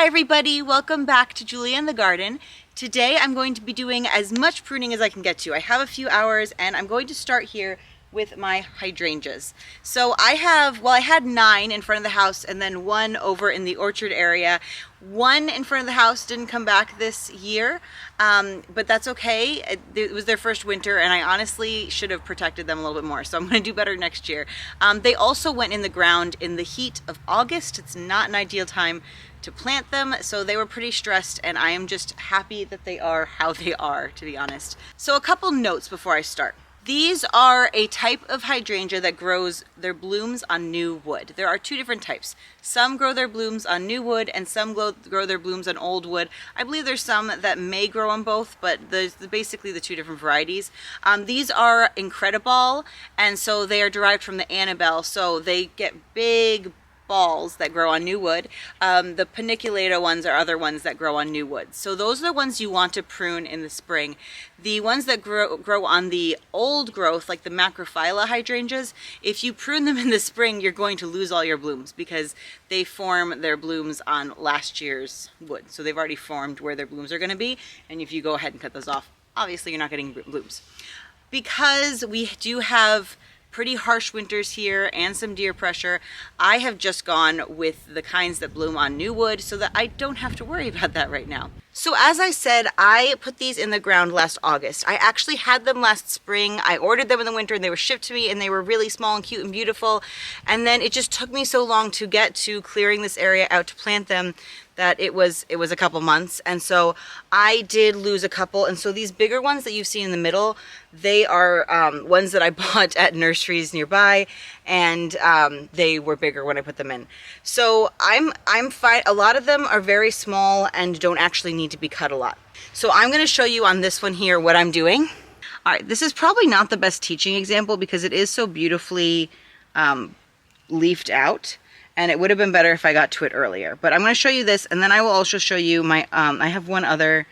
Hi everybody, welcome back to Julia in the Garden. Today I'm going to be doing as much pruning as I can get to. I have a few hours and I'm going to start here with my hydrangeas. So I had 9 in front of the house and then 1 over in the orchard area. 1 in front of the house didn't come back this year, but that's okay. It was their first winter and I honestly should have protected them a little bit more, so I'm going to do better next year. They also went in the ground in the heat of August. It's not an ideal time to plant them, so they were pretty stressed, and I am just happy that they are how they are, to be honest. So a couple notes before I start. These are a type of hydrangea that grows their blooms on new wood. There are 2 different types. Some grow their blooms on new wood and some grow their blooms on old wood. I believe there's some that may grow on both, but there's basically the 2 different varieties. These are Incredible, and so they are derived from the Annabelle, so they get big balls that grow on new wood. The paniculata ones are other ones that grow on new wood. So those are the ones you want to prune in the spring. The ones that grow on the old growth, like the macrophylla hydrangeas, if you prune them in the spring, you're going to lose all your blooms because they form their blooms on last year's wood. So they've already formed where their blooms are going to be, and if you go ahead and cut those off, obviously you're not getting blooms. Because we do have pretty harsh winters here and some deer pressure, I have just gone with the kinds that bloom on new wood so that I don't have to worry about that right now. So as I said, I put these in the ground last August. I actually had them last spring. I ordered them in the winter and they were shipped to me and they were really small and cute and beautiful. And then it just took me so long to get to clearing this area out to plant them that it was a couple months, and so I did lose a couple. And so these bigger ones that you've seen in the middle, they are ones that I bought at nurseries nearby, and they were bigger when I put them in. So I'm fine. A lot of them are very small and don't actually need to be cut a lot. So I'm going to show you on this one here what I'm doing. All right, this is probably not the best teaching example because it is so beautifully leafed out. And it would have been better if I got to it earlier. But I'm going to show you this, and then I will also show you my, I have one other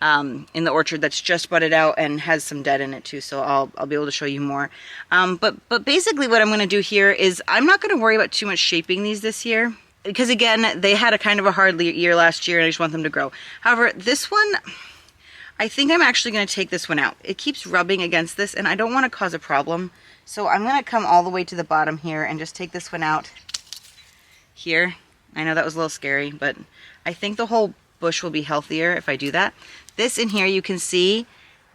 in the orchard that's just budded out and has some dead in it too, so I'll be able to show you more. But basically what I'm going to do here is I'm not going to worry about too much shaping these this year. Because again, they had a kind of a hard year last year and I just want them to grow. However, this one, I think I'm actually going to take this one out. It keeps rubbing against this and I don't want to cause a problem. So I'm going to come all the way to the bottom here and just take this one out. Here. I know that was a little scary, but I think the whole bush will be healthier if I do that. This in here, you can see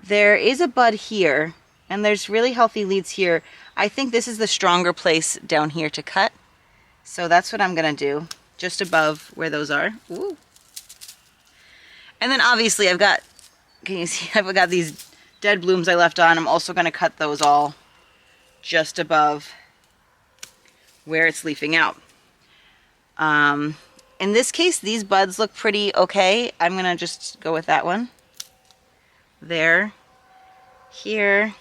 there is a bud here and there's really healthy leads here. I think this is the stronger place down here to cut. So that's what I'm going to do, just above where those are. Ooh. And then obviously I've got, can you see, I've got these dead blooms I left on. I'm also going to cut those all just above where it's leafing out. In this case, these buds look pretty okay. I'm going to just go with that one. There. Here.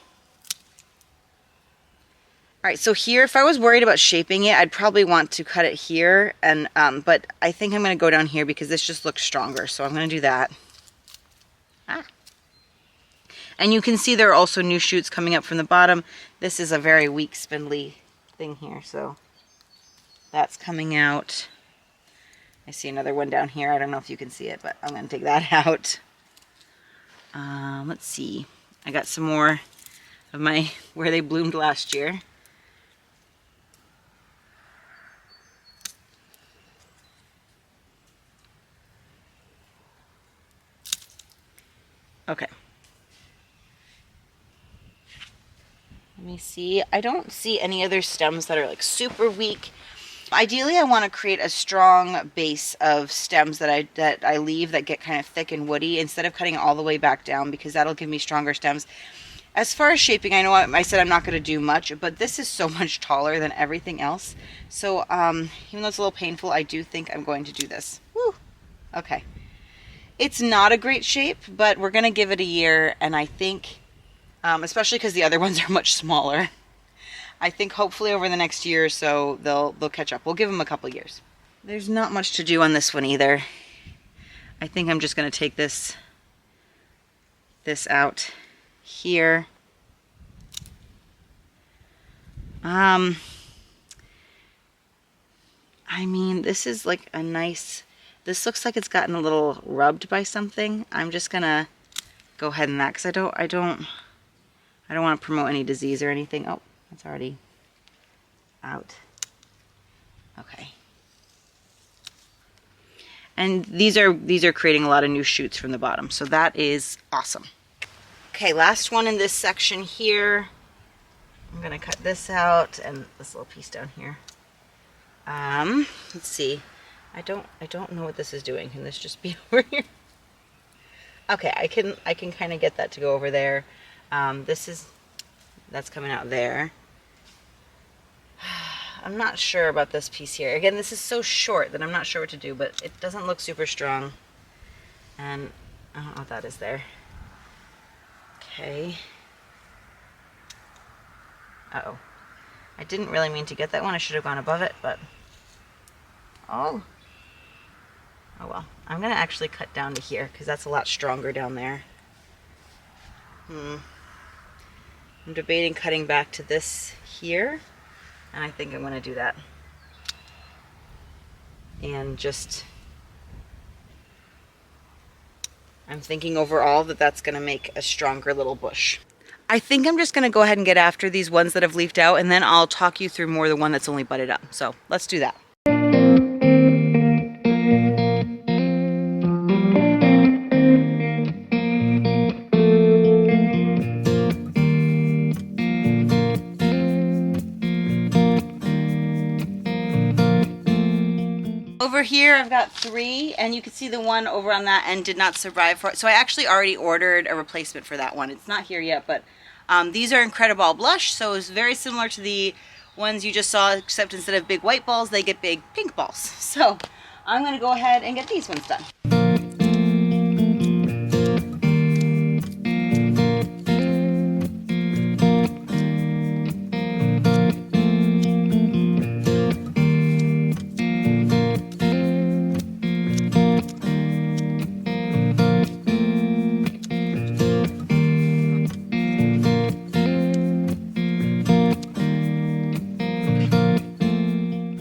Alright, so here, if I was worried about shaping it, I'd probably want to cut it here. And but I think I'm going to go down here because this just looks stronger. So I'm going to do that. And you can see there are also new shoots coming up from the bottom. This is a very weak, spindly thing here, so that's coming out. I see another one down here. I don't know if you can see it, but I'm going to take that out. Let's see. I got some more of my where they bloomed last year. Okay. Let me see. I don't see any other stems that are like super weak. Ideally, I want to create a strong base of stems that I leave that get kind of thick and woody instead of cutting it all the way back down because that'll give me stronger stems. As far as shaping, I know I said I'm not going to do much, but this is so much taller than everything else. So even though it's a little painful, I do think I'm going to do this. Woo! Okay. It's not a great shape, but we're going to give it a year, and I think, especially because the other ones are much smaller, I think hopefully over the next year or so they'll catch up. We'll give them a couple years. There's not much to do on this one either. I think I'm just going to take this out here. I mean, this is like a nice This looks like it's gotten a little rubbed by something. I'm just gonna go ahead and that, because I don't want to promote any disease or anything. Oh, that's already out. Okay. And these are creating a lot of new shoots from the bottom, so that is awesome. Okay, last one in this section here. I'm gonna cut this out and this little piece down here. Let's see. I don't know what this is doing. Can this just be over here? Okay, I can kind of get that to go over there. That's coming out there. I'm not sure about this piece here. Again, this is so short that I'm not sure what to do, but it doesn't look super strong. And I don't know what that is there. Okay. Uh-oh. I didn't really mean to get that one. I should have gone above it, but... Oh well. I'm going to actually cut down to here, because that's a lot stronger down there. I'm debating cutting back to this here, and I think I'm going to do that. And just... I'm thinking overall that that's going to make a stronger little bush. I think I'm just going to go ahead and get after these ones that have leafed out, and then I'll talk you through more the one that's only budded up. So let's do that. Over here I've got 3, and you can see the one over on that end did not survive for it. So I actually already ordered a replacement for that one. It's not here yet, but these are Incredible Blush, so it's very similar to the ones you just saw, except instead of big white balls, they get big pink balls. So I'm going to go ahead and get these ones done.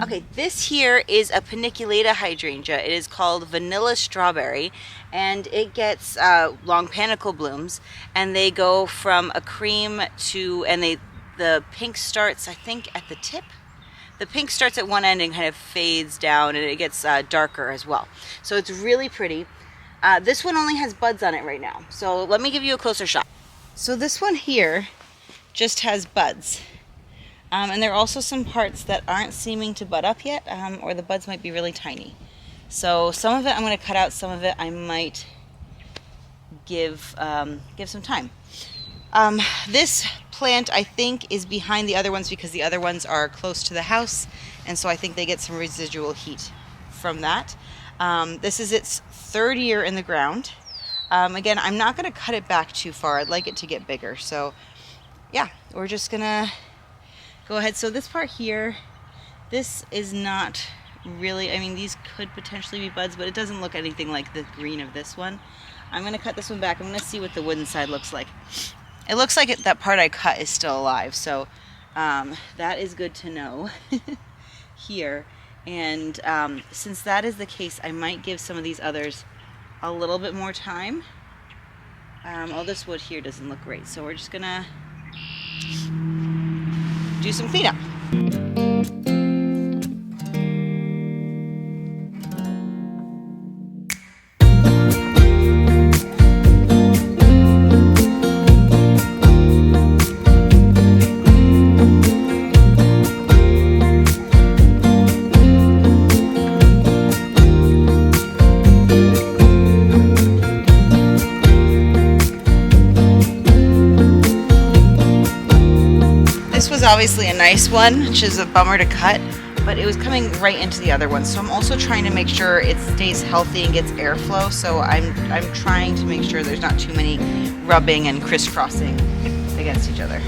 Okay, this here is a Paniculata hydrangea. It is called Vanilla Strawberry, and it gets long panicle blooms, and they go from a cream to, and the pink starts, I think, at the tip. The pink starts at one end and kind of fades down, and it gets darker as well. So it's really pretty. This one only has buds on it right now, so let me give you a closer shot. So this one here just has buds. And there are also some parts that aren't seeming to bud up yet, or the buds might be really tiny. So some of it I'm going to cut out, some of it I might give some time. This plant I think is behind the other ones because the other ones are close to the house, and so I think they get some residual heat from that. This is its 3rd year in the ground. Again, I'm not going to cut it back too far. I'd like it to get bigger. So yeah, we're just going to go ahead. So this part here, this is not really, I mean, these could potentially be buds, but it doesn't look anything like the green of this one. I'm going to cut this one back. I'm going to see what the wooden side looks like. It looks like that part I cut is still alive, so that is good to know here. And since that is the case, I might give some of these others a little bit more time. All this wood here doesn't look great, so we're just going to do some cleanup. Obviously a nice one, which is a bummer to cut, but it was coming right into the other one. So I'm also trying to make sure it stays healthy and gets airflow. So I'm trying to make sure there's not too many rubbing and crisscrossing against each other.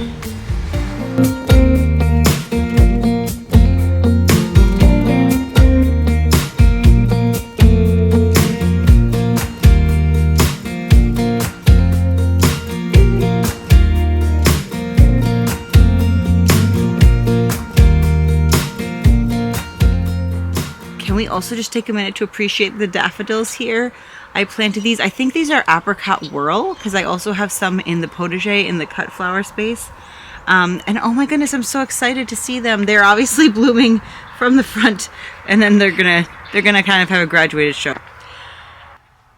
also just take a minute to appreciate the daffodils here. I planted these. I think these are apricot whirl because I also have some in the potager in the cut flower space. And oh my goodness, I'm so excited to see them. They're obviously blooming from the front, and then they're gonna kind of have a graduated show.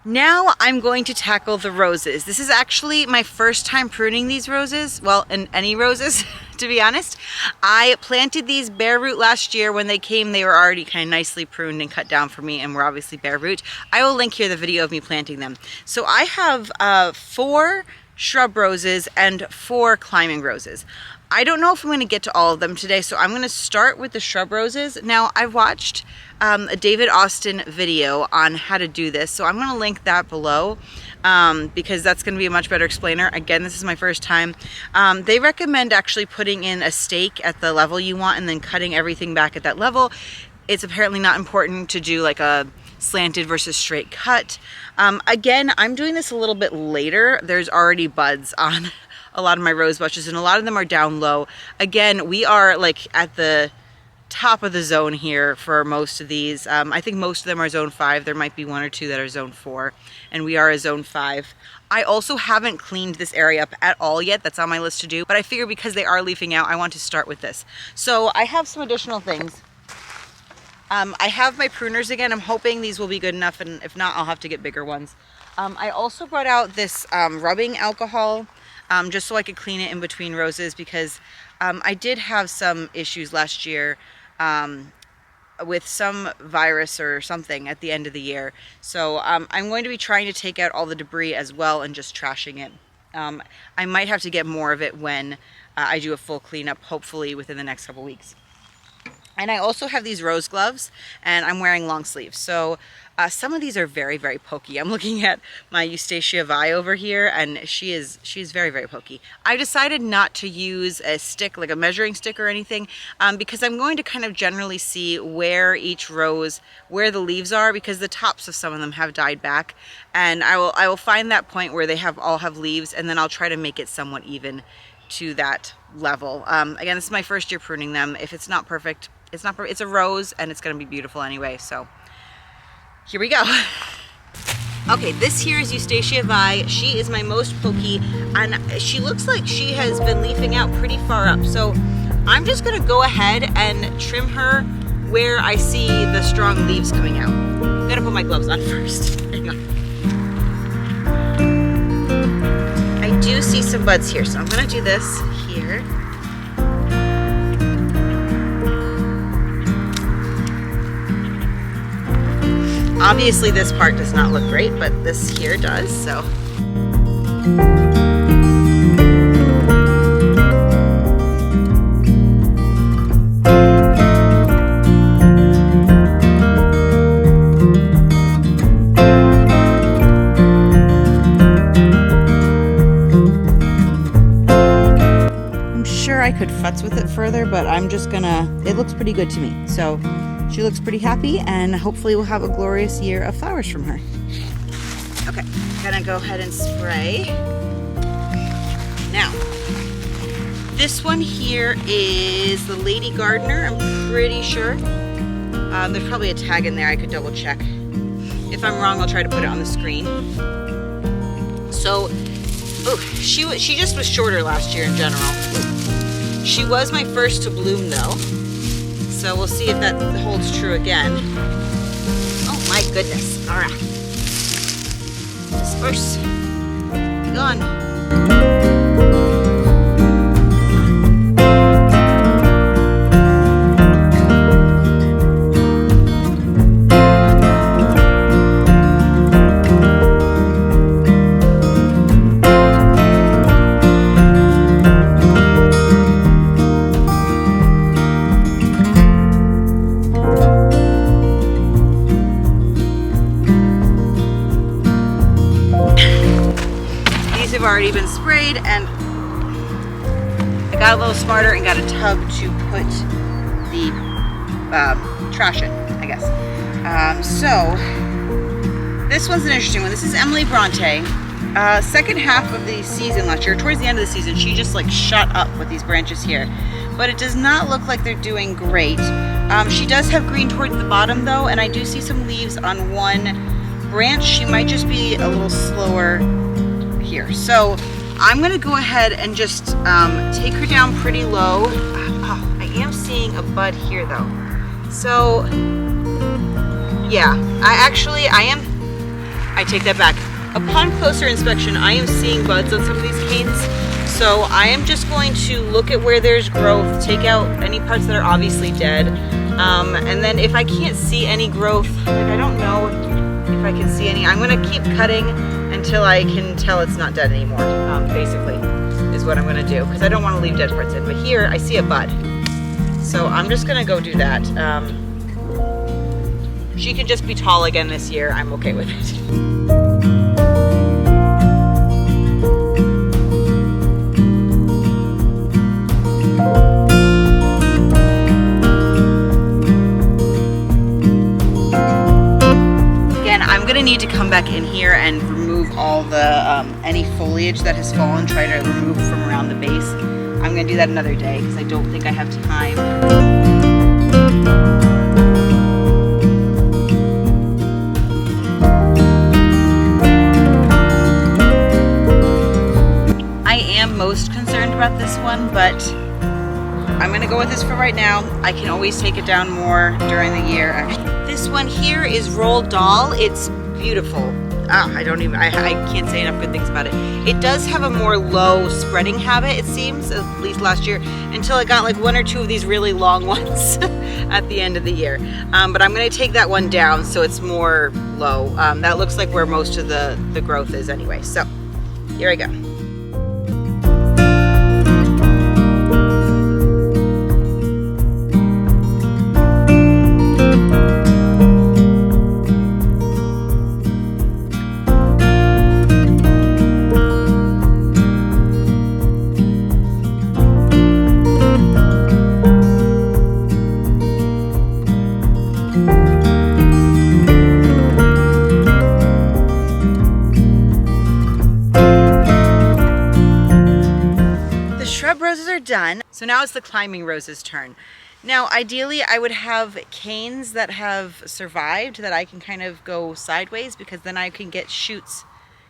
Now I'm going to tackle the roses. This is actually my first time pruning these roses. Well, in any roses, to be honest. I planted these bare root last year. When they came, they were already kind of nicely pruned and cut down for me, and were obviously bare root. I will link here the video of me planting them. So I have 4 shrub roses and 4 climbing roses. I don't know if I'm going to get to all of them today, so I'm going to start with the shrub roses. Now, I've watched a David Austin video on how to do this, so I'm going to link that below because that's going to be a much better explainer. Again, this is my first time. They recommend actually putting in a stake at the level you want and then cutting everything back at that level. It's apparently not important to do like a slanted versus straight cut. Again, I'm doing this a little bit later. There's already buds on a lot of my rose bushes, and a lot of them are down low. Again, we are like at the top of the zone here for most of these. I think most of them are zone 5. There might be 1 or 2 that are zone 4, and we are a zone 5. I also haven't cleaned this area up at all yet. That's on my list to do, but I figure because they are leafing out, I want to start with this. So I have some additional things. I have my pruners again. I'm hoping these will be good enough, and if not, I'll have to get bigger ones. I also brought out this rubbing alcohol just so I could clean it in between roses, because I did have some issues last year with some virus or something at the end of the year. So I'm going to be trying to take out all the debris as well and just trashing it. I might have to get more of it when I do a full cleanup, hopefully within the next couple weeks. And I also have these rose gloves, and I'm wearing long sleeves. So some of these are very, very pokey. I'm looking at my Eustacia Vi over here, and she's very, very pokey. I decided not to use a stick, like a measuring stick or anything, because I'm going to kind of generally see where each rose, where the leaves are, because the tops of some of them have died back. And I will find that point where they all have leaves, and then I'll try to make it somewhat even to that level. Again, this is my first year pruning them. If it's not perfect, it's not perfect. It's a rose, and it's going to be beautiful anyway. So here we go. Okay, this here is Eustacia Vi. She is my most pokey, and she looks like she has been leafing out pretty far up. So I'm just going to go ahead and trim her where I see the strong leaves coming out. I'm going to put my gloves on first. Hang on. I do see some buds here, so I'm going to do this here. Obviously this part does not look great, but this here does, so. I'm sure I could futz with it further, but I'm just gonna, it looks pretty good to me, so. She looks pretty happy, and hopefully we'll have a glorious year of flowers from her. Okay, gonna go ahead and spray. Now, this one here is the Lady Gardener, I'm pretty sure. There's probably a tag in there, I could double check. If I'm wrong, I'll try to put it on the screen. So, she just was shorter last year in general. She was my first to bloom though. So we'll see if that holds true again. Oh my goodness. All right. Disperse. Be gone. Already been sprayed, and I got a little smarter and got a tub to put the trash in, I guess. So this one's an interesting one. This is Emily Bronte. Second half of the season last year, towards the end of the season, she just like shut up with these branches here, but it does not look like they're doing great. She does have green towards the bottom though, and I do see some leaves on one branch. She might just be a little slower here. So I'm gonna go ahead and just take her down pretty low. Oh, I am seeing a bud here though. So yeah, I take that back. Upon closer inspection, I am seeing buds on some of these canes. So I am just going to look at where there's growth, take out any parts that are obviously dead. And then if I can't see any growth, like I don't know if I can see any, I'm gonna keep cutting until I can tell it's not dead anymore, basically, is what I'm gonna do. Because I don't wanna leave dead parts in. But here, I see a bud. So I'm just gonna go do that. She can just be tall again this year. I'm okay with it. I'm gonna need to come back in here and remove all the any foliage that has fallen, try to remove from around the base. I'm gonna do that another day because I don't think I have time. I am most concerned about this one, but I'm gonna go with this for right now. I can always take it down more during the year, actually. This one here is Roald Dahl. It's beautiful. I can't say enough good things about it. It does have a more low spreading habit, it seems, at least last year, until I got like one or two of these really long ones at the end of the year. But I'm gonna take that one down so it's more low. That looks like where most of the growth is anyway. So here I go. Roses are done. So now it's the climbing roses turn. Now ideally I would have canes that have survived that I can kind of go sideways, because then I can get shoots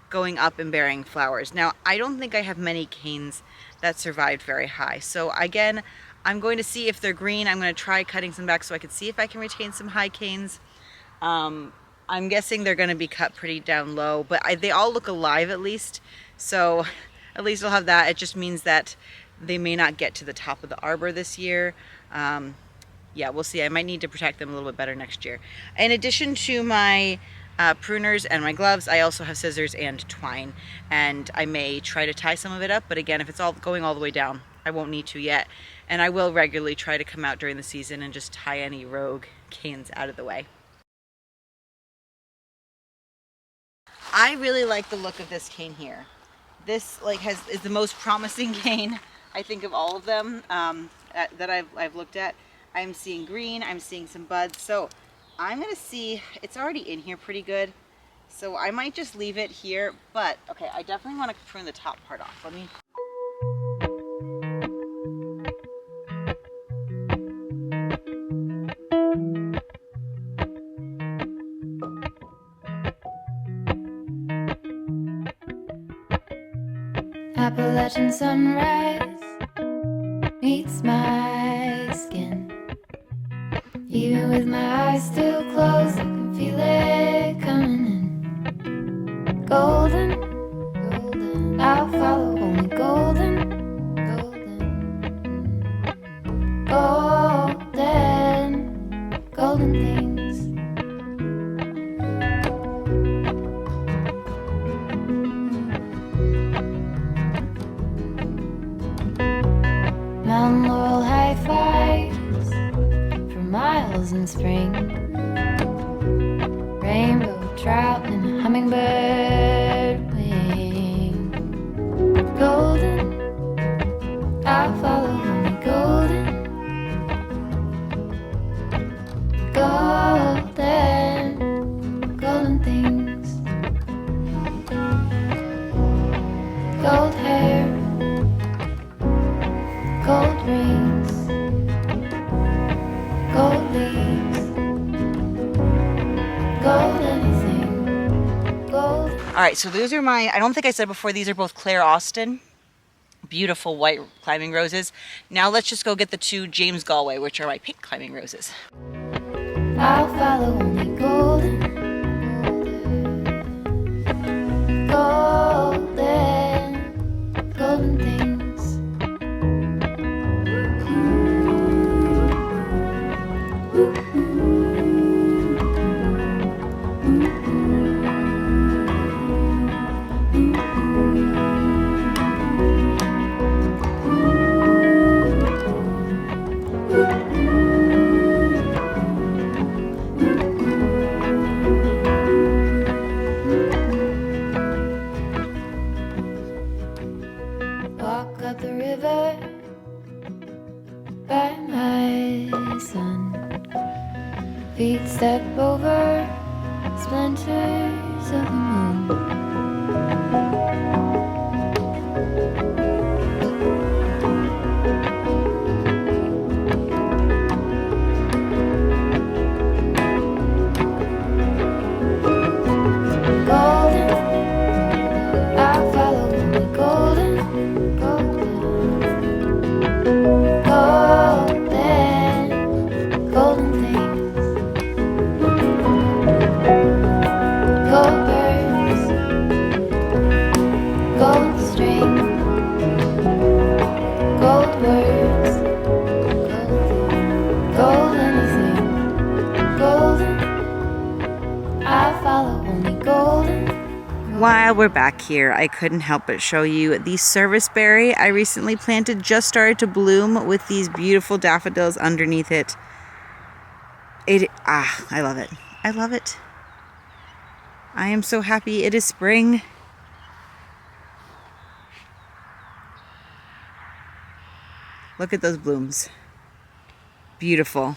going up and bearing flowers. Now I don't think I have many canes that survived very high. So again, I'm going to see if they're green. I'm going to try cutting some back so I can see if I can retain some high canes. I'm guessing they're going to be cut pretty down low, but they all look alive at least. So at least I'll have that. It just means that they may not get to the top of the arbor this year. Yeah, we'll see. I might need to protect them a little bit better next year. In addition to my pruners and my gloves, I also have scissors and twine, and I may try to tie some of it up, but again, if it's all going all the way down, I won't need to yet. And I will regularly try to come out during the season and just tie any rogue canes out of the way. I really like the look of this cane here. This is the most promising cane, I think, of all of them that I've looked at. I'm seeing green, I'm seeing some buds, so I'm gonna see, it's already in here pretty good, so I might just leave it here, but okay, I definitely want to prune the top part off. Let me... Appalachian sunrise meets my skin. Even with my eyes still closed, I can feel it coming in. Golden, golden, I'll follow only golden, golden, golden, golden things. Mountain laurel high fives for miles in spring. Rainbow trout and a hummingbird wing. Golden, I'll follow only golden, golden, golden things. Gold hair, gold rings, gold All right, so those are my, I don't think I said before, these are both Claire Austin. Beautiful white climbing roses. Now let's just go get the 2 James Galway, which are my pink climbing roses. I'll follow only golden, golden, golden things. Walk up the river by my son. Feet step over splinters of the moon. Golden, I'll follow only golden, golden, golden, golden things. Gold birds, gold string, gold words, gold anything, golden. I follow only golden. While we're back here, I couldn't help but show you the serviceberry I recently planted. Just started to bloom with these beautiful daffodils underneath it. I love it. I love it. I am so happy it is spring. Look at those blooms. Beautiful.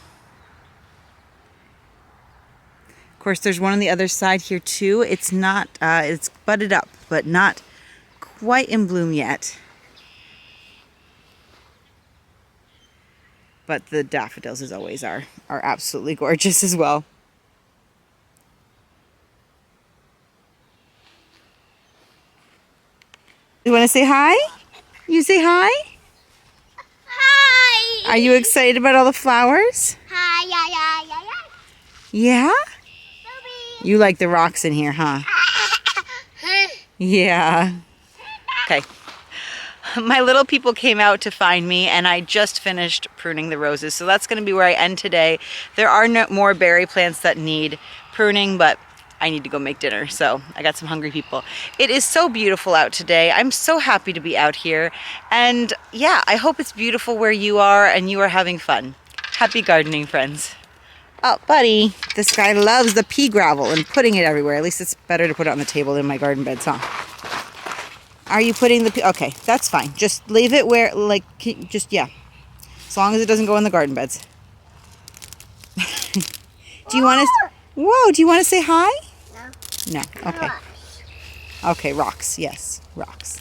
Of course, there's one on the other side here too. It's not, it's budded up, but not quite in bloom yet. But the daffodils, as always, are absolutely gorgeous as well. You want to say hi? You say hi? Hi. Are you excited about all the flowers? Hi, yeah. Yeah? You like the rocks in here, huh? Yeah. Okay. My little people came out to find me, and I just finished pruning the roses. So that's going to be where I end today. There are no more berry plants that need pruning, but I need to go make dinner. So I got some hungry people. It is so beautiful out today. I'm so happy to be out here. And yeah, I hope it's beautiful where you are and you are having fun. Happy gardening, friends. Oh, buddy, this guy loves the pea gravel and putting it everywhere. At least it's better to put it on the table than my garden beds, huh? Are you putting the pea? Okay, that's fine. Just leave it where, like, yeah. As long as it doesn't go in the garden beds. Do you want to, whoa, do you want to say hi? No. No, okay. Okay, rocks, yes, rocks.